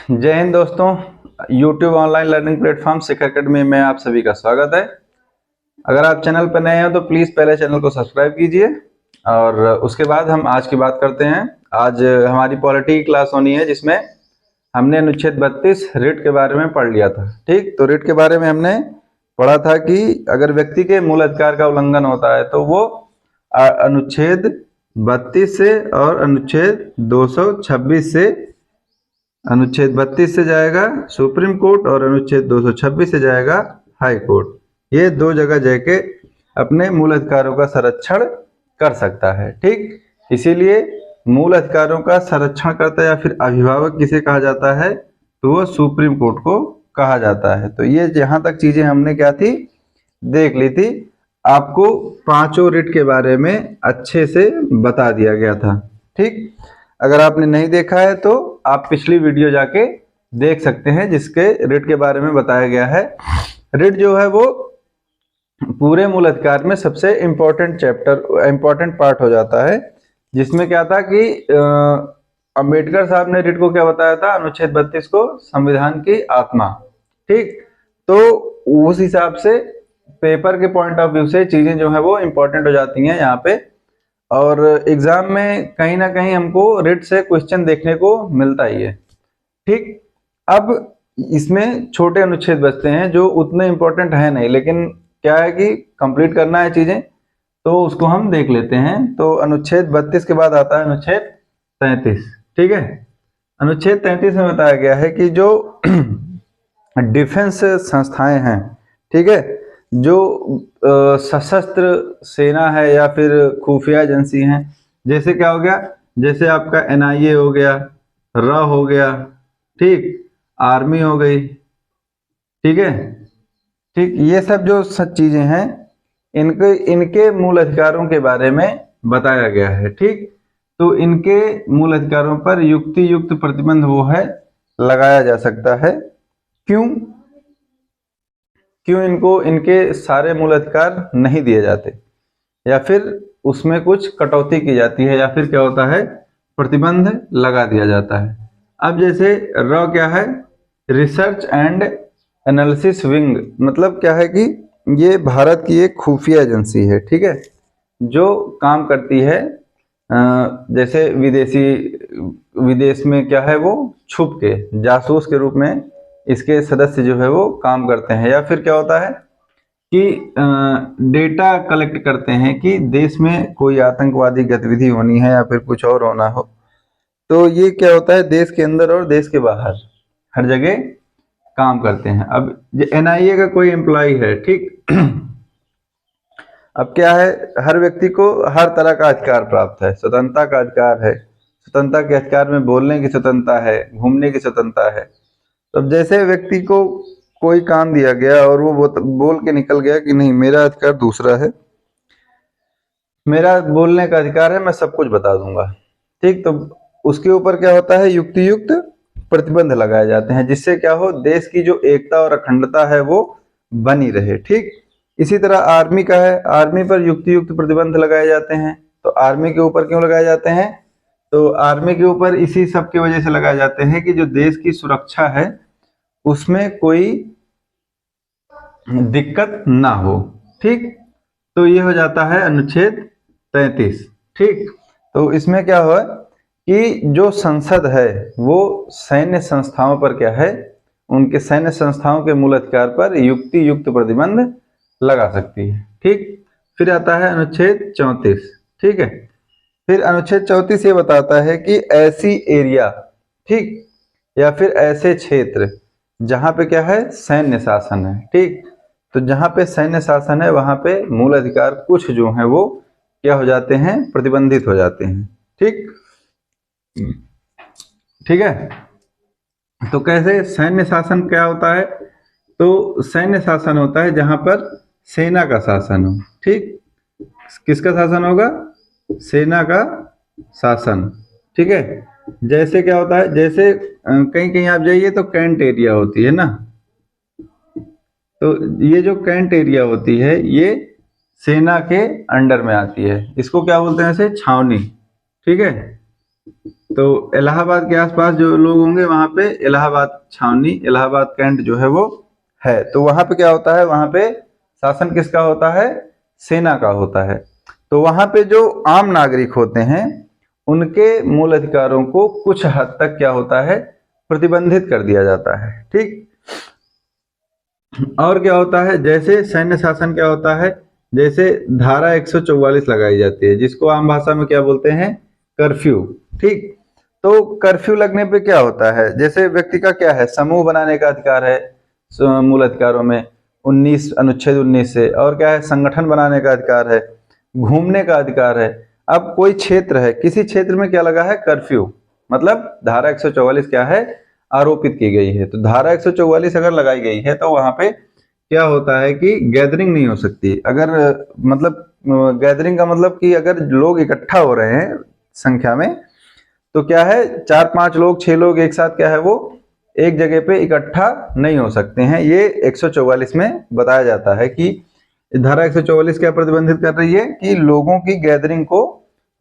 जय हिंद दोस्तों। YouTube online learning platform शिखर academy में आप सभी का स्वागत है। अगर आप चैनल पर नए हो तो प्लीज़ पहले चैनल को सब्सक्राइब कीजिए और उसके बाद हम आज की बात करते हैं। आज हमारी पॉलिटी की क्लास होनी है जिसमें हमने अनुच्छेद 32 रिट के बारे में पढ़ लिया था। ठीक, तो रिट के बारे में हमने पढ़ा था कि अगर व्यक्ति के मूल अधिकार का उल्लंघन होता है तो वो अनुच्छेद 32 से और अनुच्छेद 226 से, अनुच्छेद 32 से जाएगा सुप्रीम कोर्ट और अनुच्छेद 226 से जाएगा हाई कोर्ट। ये दो जगह जाके अपने मूल अधिकारों का संरक्षण कर सकता है। ठीक, इसीलिए मूल अधिकारों का संरक्षण करता या फिर अभिभावक किसे कहा जाता है तो वो सुप्रीम कोर्ट को कहा जाता है। तो ये जहां तक चीजें हमने क्या थी देख ली थी, आपको पांचों रिट के बारे में अच्छे से बता दिया गया था। ठीक, अगर आपने नहीं देखा है तो आप पिछली वीडियो जाके देख सकते हैं जिसके रिट के बारे में बताया गया है। रिट जो है वो पूरे मूल अधिकार में सबसे इम्पोर्टेंट पार्ट हो जाता है, जिसमें क्या था कि अंबेडकर साहब ने रिट को क्या बताया था, अनुच्छेद 32 को संविधान की आत्मा। ठीक, तो उस हिसाब से पेपर के पॉइंट ऑफ व्यू से चीजें जो है वो इम्पोर्टेंट हो जाती हैं यहाँ पे, और एग्जाम में कहीं ना कहीं हमको रिट से क्वेश्चन देखने को मिलता ही है। ठीक, अब इसमें छोटे अनुच्छेद बचते हैं जो उतने इम्पोर्टेंट है नहीं, लेकिन क्या है कि कंप्लीट करना है चीजें, तो उसको हम देख लेते हैं। तो अनुच्छेद 32 के बाद आता है अनुच्छेद 33। ठीक है, अनुच्छेद 33 में बताया गया है कि जो डिफेंस संस्थाएं हैं, ठीक है, जो सशस्त्र सेना है या फिर खुफिया एजेंसी हैं, जैसे क्या हो गया, जैसे आपका NIA हो गया, र हो गया, ठीक, आर्मी हो गई, ठीक है, ठीक, ये सब जो सब चीजें हैं इनके मूल अधिकारों के बारे में बताया गया है। ठीक, तो इनके मूल अधिकारों पर युक्ति युक्त प्रतिबंध वो है लगाया जा सकता है। क्यों क्यों इनको इनके सारे मूल अधिकार नहीं दिए जाते या फिर उसमें कुछ कटौती की जाती है या फिर क्या होता है प्रतिबंध लगा दिया जाता है। अब जैसे र क्या है, रिसर्च एंड एनालिसिस विंग, मतलब क्या है कि ये भारत की एक खुफिया एजेंसी है। ठीक है, जो काम करती है जैसे विदेश में क्या है वो छुप के जासूस के रूप में इसके सदस्य जो है वो काम करते हैं, या फिर क्या होता है कि डेटा कलेक्ट करते हैं कि देश में कोई आतंकवादी गतिविधि होनी है या फिर कुछ और होना हो, तो ये क्या होता है देश के अंदर और देश के बाहर हर जगह काम करते हैं। अब NIA का कोई एम्प्लॉय है, ठीक, अब क्या है, हर व्यक्ति को हर तरह का अधिकार प्राप्त है, स्वतंत्रता का अधिकार है, स्वतंत्रता के अधिकार में बोलने की स्वतंत्रता है, घूमने की स्वतंत्रता है। तो जैसे व्यक्ति को कोई काम दिया गया और वो बोल के निकल गया कि नहीं मेरा अधिकार दूसरा है, मेरा बोलने का अधिकार है, मैं सब कुछ बता दूंगा, ठीक, तो उसके ऊपर क्या होता है युक्ति युक्त प्रतिबंध लगाए जाते हैं, जिससे क्या हो देश की जो एकता और अखंडता है वो बनी रहे। ठीक, इसी तरह आर्मी का है, आर्मी पर युक्ति युक्त प्रतिबंध लगाए जाते हैं। तो आर्मी के ऊपर क्यों लगाए जाते हैं, तो आर्मी के ऊपर इसी सब की वजह से लगाए जाते हैं कि जो देश की सुरक्षा है उसमें कोई दिक्कत ना हो। ठीक, तो ये हो जाता है अनुच्छेद 33। ठीक, तो इसमें क्या हुआ कि जो संसद है वो सैन्य संस्थाओं पर क्या है, उनके सैन्य संस्थाओं के मूल अधिकार पर युक्ति युक्त प्रतिबंध लगा सकती है। ठीक, फिर आता है अनुच्छेद 34। ठीक है, फिर अनुच्छेद 34 ये बताता है कि ऐसी एरिया, ठीक, या फिर ऐसे क्षेत्र जहां पे क्या है सैन्य शासन है। ठीक, तो जहां पे सैन्य शासन है वहां पे मूल अधिकार कुछ जो है वो क्या हो जाते हैं, प्रतिबंधित हो जाते हैं। ठीक, ठीक है, तो कैसे सैन्य शासन क्या होता है, तो सैन्य शासन होता है जहां पर सेना का शासन हो। ठीक, किसका शासन होगा, सेना का शासन। ठीक है, जैसे क्या होता है, जैसे कहीं कहीं आप जाइए तो कैंट एरिया होती है ना, तो ये जो कैंट एरिया होती है ये सेना के अंडर में आती है, इसको क्या बोलते हैं, ऐसे छावनी। ठीक है, तो इलाहाबाद के आसपास जो लोग होंगे वहां पे इलाहाबाद छावनी, इलाहाबाद कैंट जो है वो है। तो वहां पे क्या होता है, वहां पे शासन किसका होता है, सेना का होता है। तो वहां पे जो आम नागरिक होते हैं उनके मूल अधिकारों को कुछ हद तक क्या होता है, प्रतिबंधित कर दिया जाता है। ठीक। और क्या होता है, जैसे सैन्य शासन क्या होता है, जैसे धारा 144 लगाई जाती है जिसको आम भाषा में क्या बोलते हैं, कर्फ्यू। ठीक। तो कर्फ्यू लगने पे क्या होता है, जैसे व्यक्ति का क्या है, समूह बनाने का अधिकार है मूल अधिकारों में 19 अनुच्छेद 19 से, और क्या है, संगठन बनाने का अधिकार है, घूमने का अधिकार है। अब कोई क्षेत्र है, किसी क्षेत्र में क्या लगा है, कर्फ्यू, मतलब धारा 144 क्या है, आरोपित की गई है। तो धारा 144 अगर लगाई गई है तो वहां पे क्या होता है कि गैदरिंग नहीं हो सकती। अगर मतलब गैदरिंग का मतलब कि अगर लोग इकट्ठा हो रहे हैं संख्या में, तो क्या है, 4-5 लोग 6 लोग एक साथ क्या है वो एक जगह पे इकट्ठा नहीं हो सकते हैं। ये 144 में बताया जाता है कि धारा 144 क्या प्रतिबंधित कर रही है कि लोगों की गैदरिंग को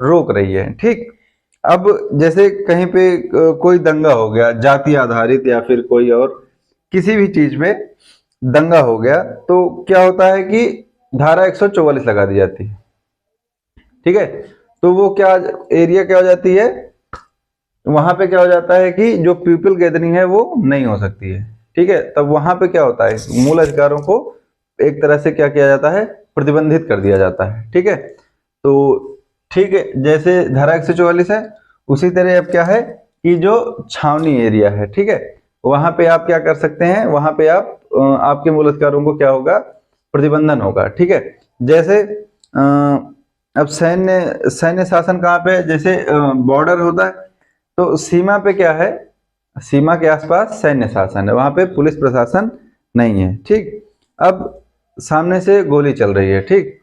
रोक रही है। ठीक। अब जैसे कहीं पे कोई दंगा हो गया जाति आधारित या फिर कोई और किसी भी चीज में दंगा हो गया, तो क्या होता है कि धारा 144 लगा दी जाती है। ठीक है। तो वो क्या एरिया क्या हो जाती है, वहां पे क्या हो जाता है कि जो पीपल गैदरिंग है वो नहीं हो सकती है। ठीक है। तब वहां पे क्या होता है, मूल अधिकारों को एक तरह से क्या किया जाता है, प्रतिबंधित कर दिया जाता है। ठीक है। तो ठीक है, जैसे धारा 144 है उसी तरह अब क्या है कि जो छावनी एरिया है, ठीक है, वहां पे आप क्या कर सकते हैं, वहां पे आप आपके मूल अधिकारों को क्या होगा, प्रतिबंधन होगा। ठीक है। जैसे अब सैन्य सैन्य शासन कहाँ पे है, जैसे बॉर्डर होता है तो सीमा पे क्या है, सीमा के आसपास सैन्य शासन है, वहां पे पुलिस प्रशासन नहीं है। ठीक। अब सामने से गोली चल रही है, ठीक,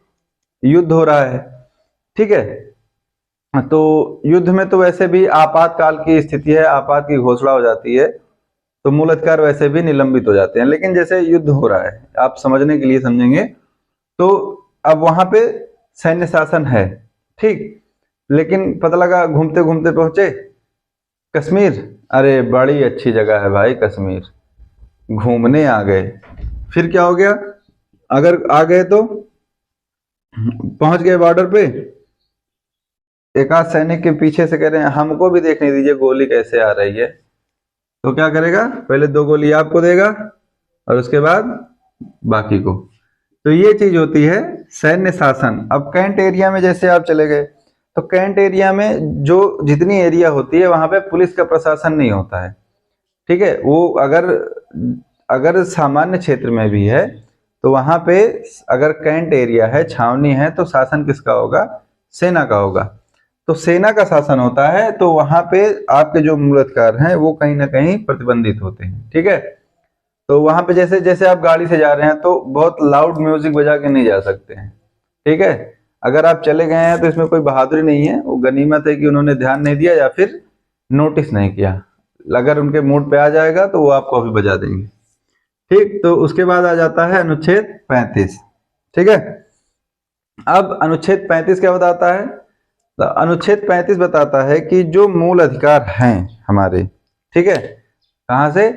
युद्ध हो रहा है। ठीक है। तो युद्ध में तो वैसे भी आपातकाल की स्थिति है, आपात की घोषणा हो जाती है, तो मूल अधिकार वैसे भी निलंबित हो जाते हैं। लेकिन जैसे युद्ध हो रहा है, आप समझने के लिए समझेंगे, तो अब वहां पे सैन्य शासन है, ठीक, लेकिन पता लगा घूमते घूमते पहुंचे कश्मीर, अरे बड़ी अच्छी जगह है भाई कश्मीर, घूमने आ गए, फिर क्या हो गया, अगर आ गए तो पहुंच गए बॉर्डर पे, एक आध सैनिक के पीछे से कह रहे हैं हमको भी देखने दीजिए गोली कैसे आ रही है, तो क्या करेगा, पहले 2 गोली आपको देगा और उसके बाद बाकी को। तो ये चीज होती है सैन्य शासन। अब कैंट एरिया में जैसे आप चले गए, तो कैंट एरिया में जो जितनी एरिया होती है वहां पे पुलिस का प्रशासन नहीं होता है। ठीक है। वो अगर अगर सामान्य क्षेत्र में भी है तो वहां पे अगर कैंट एरिया है, छावनी है, तो शासन किसका होगा, सेना का होगा। तो सेना का शासन होता है, तो वहां पे आपके जो मूल अधिकार हैं वो कहीं ना कहीं प्रतिबंधित होते हैं। ठीक है। तो वहां पे जैसे जैसे आप गाड़ी से जा रहे हैं तो बहुत लाउड म्यूजिक बजा के नहीं जा सकते हैं। ठीक है। अगर आप चले गए हैं तो इसमें कोई बहादुरी नहीं है, वो गनीमत है कि उन्होंने ध्यान नहीं दिया या फिर नोटिस नहीं किया। अगर उनके मूड पे आ जाएगा तो वो आपको अभी बजा देंगे। ठीक। तो उसके बाद आ जाता है अनुच्छेद 35। ठीक है। अब अनुच्छेद 35 क्या बताता है, तो अनुच्छेद 35 बताता है कि जो मूल अधिकार हैं हमारे, ठीक है, कहाँ से,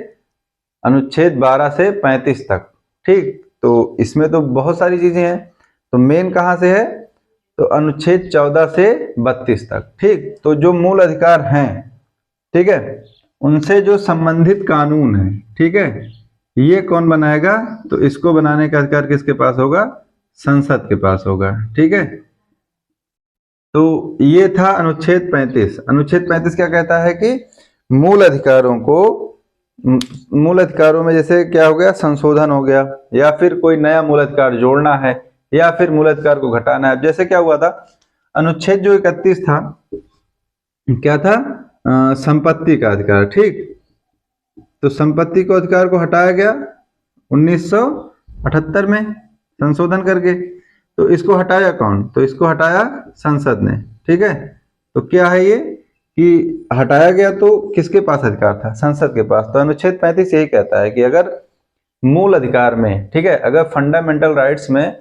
अनुच्छेद 12 से 35 तक। ठीक। तो इसमें तो बहुत सारी चीजें हैं, तो मेन कहाँ से है, तो अनुच्छेद 14 से 32 तक। ठीक। तो जो मूल अधिकार हैं, ठीक है, उनसे जो संबंधित कानून है, ठीक है, ये कौन बनाएगा, तो इसको बनाने का अधिकार किसके पास होगा, संसद के पास होगा। ठीक है। तो ये था अनुच्छेद 35। अनुच्छेद 35 क्या कहता है कि मूल अधिकारों को, मूल अधिकारों में जैसे क्या हो गया, संशोधन हो गया, या फिर कोई नया मूल अधिकार जोड़ना है, या फिर मूल अधिकार को घटाना है। जैसे क्या हुआ था, अनुच्छेद जो 31 था, क्या था, संपत्ति का अधिकार। ठीक। तो संपत्ति को अधिकार को हटाया गया 1978 में संशोधन करके। तो इसको हटाया कौन, तो इसको हटाया संसद ने। ठीक है। तो क्या है ये कि हटाया गया तो किसके पास अधिकार था, संसद के पास। तो अनुच्छेद 35 यही कहता है कि अगर मूल अधिकार में, ठीक है, अगर फंडामेंटल राइट्स में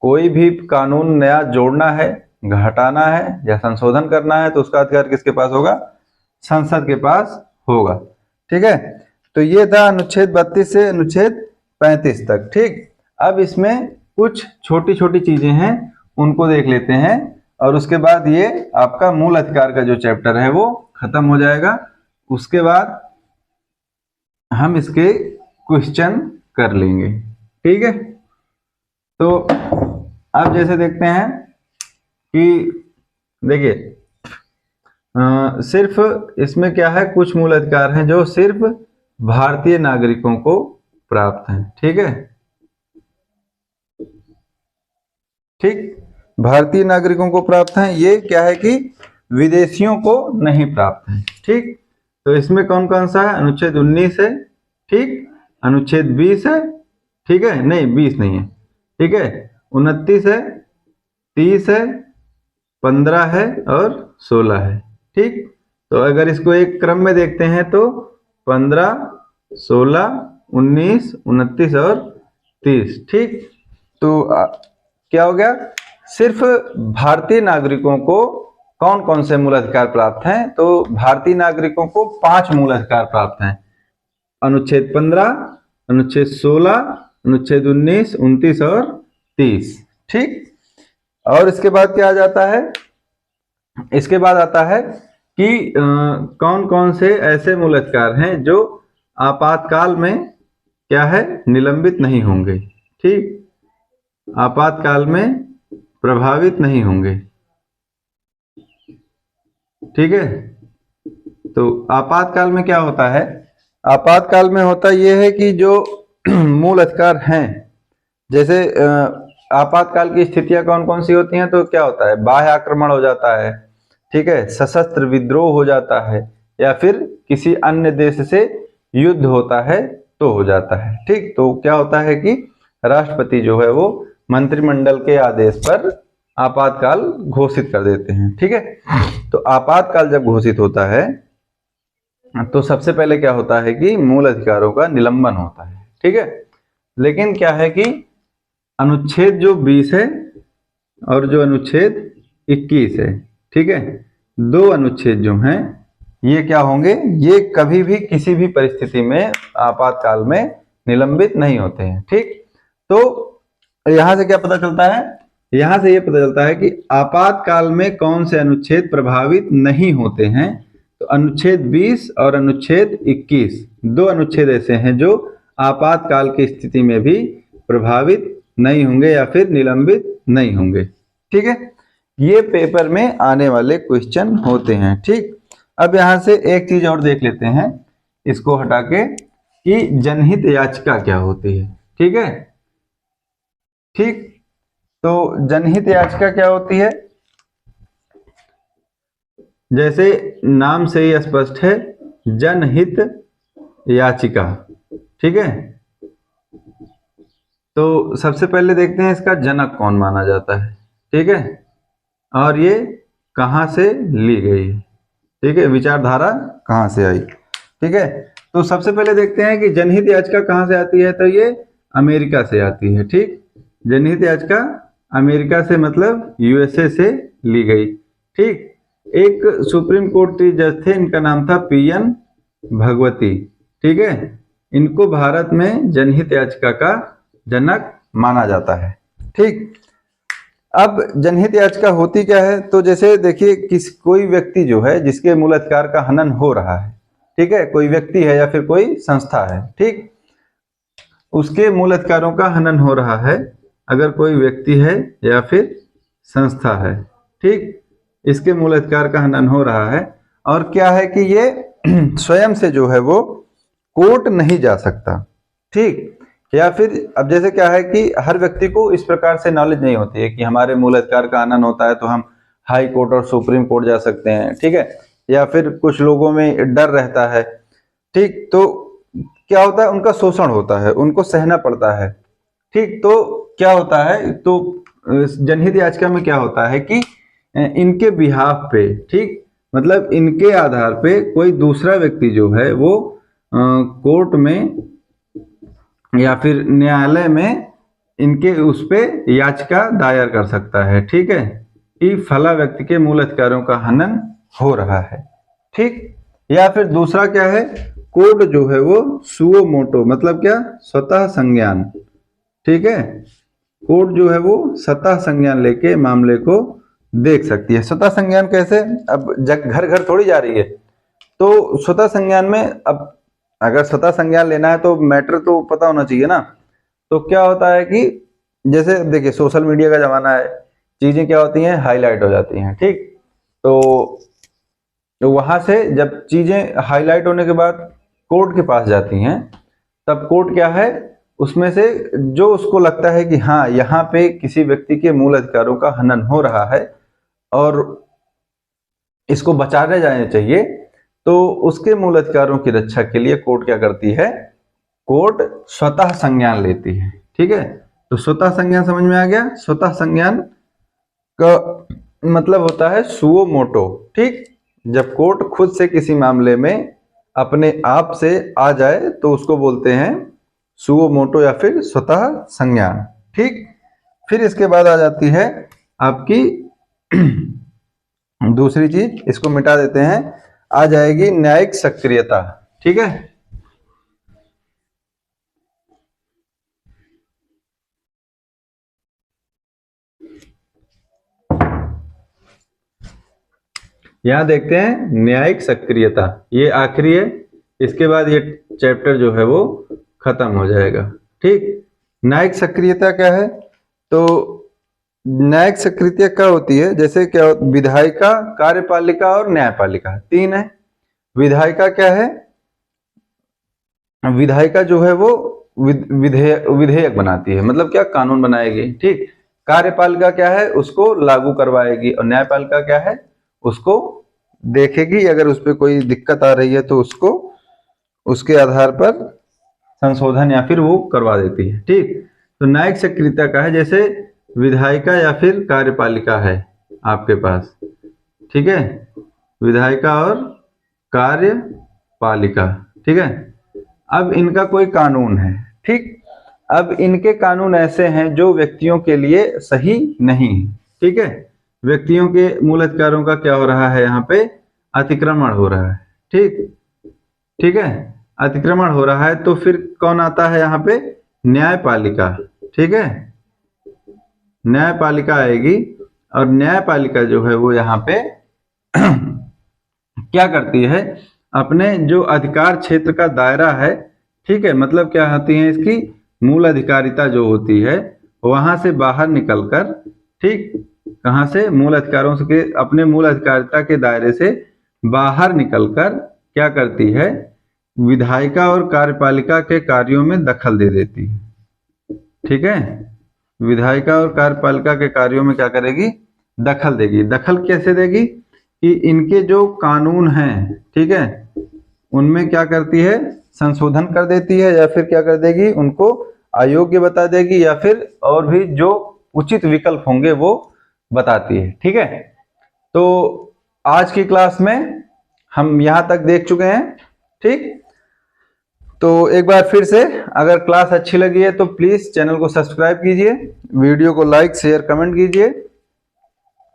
कोई भी कानून नया जोड़ना है, घटाना है या संशोधन करना है, तो उसका अधिकार किसके पास होगा, संसद के पास होगा। ठीक है, तो ये था अनुच्छेद 32 से अनुच्छेद 35 तक। ठीक, अब इसमें कुछ छोटी छोटी चीजें हैं, उनको देख लेते हैं और उसके बाद ये आपका मूल अधिकार का जो चैप्टर है वो खत्म हो जाएगा। उसके बाद हम इसके क्वेश्चन कर लेंगे। ठीक है, तो अब जैसे देखते हैं कि देखिए सिर्फ इसमें क्या है, कुछ मूल अधिकार हैं जो सिर्फ भारतीय नागरिकों को प्राप्त हैं। ठीक है, ठीक, भारतीय नागरिकों को प्राप्त हैं। ये क्या है कि विदेशियों को नहीं प्राप्त है। ठीक, तो इसमें कौन कौन सा है, अनुच्छेद 19 है, ठीक, अनुच्छेद 20 है, ठीक है, नहीं 20 नहीं है, ठीक है, 29 है, 30 है, 15 है और 16 है। ठीक, तो अगर इसको एक क्रम में देखते हैं तो 15, 16, 19, 29 और 30। ठीक, तो क्या हो गया, सिर्फ भारतीय नागरिकों को कौन कौन से मूल अधिकार प्राप्त हैं, तो भारतीय नागरिकों को 5 मूल अधिकार प्राप्त हैं, अनुच्छेद 15, अनुच्छेद 16, अनुच्छेद 19, 29 और 30। ठीक, और इसके बाद क्या आ जाता है, इसके बाद आता है कि कौन कौन से ऐसे मूल अधिकार हैं जो आपातकाल में क्या है, निलंबित नहीं होंगे। ठीक, आपातकाल में प्रभावित नहीं होंगे। ठीक है, तो आपातकाल में क्या होता है, आपातकाल में होता यह है कि जो मूल अधिकार हैं, जैसे आपातकाल की स्थितियां कौन कौन सी होती हैं, तो क्या होता है, बाह्य आक्रमण हो जाता है, ठीक है, सशस्त्र विद्रोह हो जाता है, या फिर किसी अन्य देश से युद्ध होता है तो हो जाता है। ठीक, तो क्या होता है कि राष्ट्रपति जो है वो मंत्रिमंडल के आदेश पर आपातकाल घोषित कर देते हैं। ठीक है, तो आपातकाल जब घोषित होता है तो सबसे पहले क्या होता है कि मूल अधिकारों का निलंबन होता है। ठीक है, लेकिन क्या है कि अनुच्छेद जो 20 है और जो अनुच्छेद 21 है, ठीक है, 2 अनुच्छेद जो हैं ये क्या होंगे, ये कभी भी किसी भी परिस्थिति में आपातकाल में निलंबित नहीं होते हैं। ठीक, तो यहां से क्या पता चलता है, यहां से ये पता चलता है कि आपातकाल में कौन से अनुच्छेद प्रभावित नहीं होते हैं, तो अनुच्छेद 20 और अनुच्छेद 21 2 अनुच्छेद ऐसे हैं जो आपातकाल की स्थिति में भी प्रभावित नहीं होंगे या फिर निलंबित नहीं होंगे। ठीक है, ये पेपर में आने वाले क्वेश्चन होते हैं। ठीक, अब यहां से एक चीज और देख लेते हैं, इसको हटा के, कि जनहित याचिका क्या होती है। ठीक है, ठीक, तो जनहित याचिका क्या होती है, जैसे नाम से ही स्पष्ट है, जनहित याचिका। ठीक है, तो सबसे पहले देखते हैं इसका जनक कौन माना जाता है। ठीक है, और ये कहां से ली गई है, ठीक है, विचारधारा कहां से आई। ठीक है, तो सबसे पहले देखते हैं कि जनहित याचिका कहां से आती है, तो ये अमेरिका से आती है। ठीक, जनहित याचिका अमेरिका से मतलब यूएसए से ली गई। ठीक, एक सुप्रीम कोर्ट के जज थे, इनका नाम था पीएन भगवती। ठीक है, इनको भारत में जनहित याचिका का जनक माना जाता है। ठीक, अब जनहित याचिका होती क्या है, तो जैसे देखिए कोई व्यक्ति जो है जिसके मूल अधिकार का हनन हो रहा है, ठीक है, कोई व्यक्ति है या फिर कोई संस्था है, ठीक, उसके मूल अधिकारों का हनन हो रहा है, अगर कोई व्यक्ति है या फिर संस्था है, ठीक, इसके मूल अधिकार का हनन हो रहा है, और क्या है कि ये स्वयं से जो है वो कोर्ट नहीं जा सकता। ठीक, या फिर अब जैसे क्या है कि हर व्यक्ति को इस प्रकार से नॉलेज नहीं होती है कि हमारे मूल अधिकार का हनन होता है तो हम हाई कोर्ट और सुप्रीम कोर्ट जा सकते हैं। ठीक है, या फिर कुछ लोगों में डर रहता है। ठीक, तो क्या होता है, उनका शोषण होता है, उनको सहना पड़ता है। ठीक, तो क्या होता है, तो जनहित याचिका में क्या होता है कि इनके बिहाफ पे, ठीक, मतलब इनके आधार पे कोई दूसरा व्यक्ति जो है वो कोर्ट में या फिर न्यायालय में इनके उस पे याचिका दायर कर सकता है। ठीक है, कि फला व्यक्ति के मूल अधिकारों का हनन हो रहा है। ठीक, या फिर दूसरा क्या है, कोड जो है वो सुओ मोटो, मतलब क्या, स्वतः संज्ञान। ठीक है, कोर्ट जो है वो स्वतः संज्ञान लेके मामले को देख सकती है। स्वतः संज्ञान कैसे, अब घर घर थोड़ी जा रही है, तो स्वतः संज्ञान में अब अगर स्वतः संज्ञान लेना है तो मैटर तो पता होना चाहिए ना। तो क्या होता है कि जैसे देखिए सोशल मीडिया का जमाना है, चीजें क्या होती हैं, हाईलाइट हो जाती हैं। ठीक, तो वहां से जब चीजें हाईलाइट होने के बाद कोर्ट के पास जाती हैं, तब कोर्ट क्या है, उसमें से जो उसको लगता है कि हाँ यहाँ पे किसी व्यक्ति के मूल अधिकारों का हनन हो रहा है और इसको बचाने जाने चाहिए, तो उसके मूल अधिकारों की रक्षा के लिए कोर्ट क्या करती है, कोर्ट स्वतः संज्ञान लेती है। ठीक है, तो स्वतः संज्ञान समझ में आ गया। स्वतः संज्ञान का मतलब होता है सुओ मोटो। ठीक, जब कोर्ट खुद से किसी मामले में अपने आप से आ जाए तो उसको बोलते हैं सुओ मोटो या फिर स्वतः संज्ञान। ठीक, फिर इसके बाद आ जाती है आपकी दूसरी चीज, इसको मिटा देते हैं, आ जाएगी न्यायिक सक्रियता। ठीक है, यहां देखते हैं न्यायिक सक्रियता, ये आखिरी है, इसके बाद ये चैप्टर जो है वो खत्म हो जाएगा। ठीक, न्यायिक सक्रियता क्या है, तो न्यायिक सक्रियता क्या होती है, जैसे क्या विधायिका, कार्यपालिका और न्यायपालिका, तीन है। विधायिका क्या है, विधायिका जो है वो विधेयक बनाती है, मतलब क्या, कानून बनाएगी। ठीक, कार्यपालिका क्या है, उसको लागू करवाएगी, और न्यायपालिका क्या है, उसको देखेगी, अगर उस पर कोई दिक्कत आ रही है तो उसको उसके आधार पर संशोधन या फिर वो करवा देती है। ठीक, तो न्यायिक सक्रियता का है, जैसे विधायिका या फिर कार्यपालिका है आपके पास। ठीक है, विधायिका और कार्यपालिका। ठीक है, अब इनका कोई कानून है। ठीक, अब इनके कानून ऐसे हैं जो व्यक्तियों के लिए सही नहीं है। ठीक है, व्यक्तियों के मूल अधिकारों का क्या हो रहा है, यहाँ पे अतिक्रमण हो रहा है। ठीक, ठीक है, अतिक्रमण हो रहा है, तो फिर कौन आता है यहाँ पे, न्यायपालिका। ठीक है, न्यायपालिका आएगी, और न्यायपालिका जो है वो यहाँ पे क्या करती है, अपने जो अधिकार क्षेत्र का दायरा है, ठीक है, मतलब क्या होती है इसकी मूल अधिकारिता जो होती है, वहां से बाहर निकलकर, ठीक, कहां से, मूल अधिकारों से, अपने मूल अधिकारिता के दायरे से बाहर निकलकर क्या करती है, विधायिका और कार्यपालिका के कार्यों में दखल दे देती है। ठीक है, विधायिका और कार्यपालिका के कार्यों में क्या करेगी, दखल देगी। दखल कैसे देगी, कि इनके जो कानून हैं, ठीक है, उनमें क्या करती है, संशोधन कर देती है, या फिर क्या कर देगी, उनको अयोग्य बता देगी, या फिर और भी जो उचित विकल्प होंगे वो बताती है। ठीक है, तो आज की क्लास में हम यहाँ तक देख चुके हैं। ठीक, तो एक बार फिर से, अगर क्लास अच्छी लगी है तो प्लीज चैनल को सब्सक्राइब कीजिए, वीडियो को लाइक शेयर कमेंट कीजिए,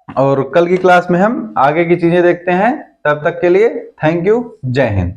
और कल की क्लास में हम आगे की चीजें देखते हैं। तब तक के लिए थैंक यू, जय हिंद।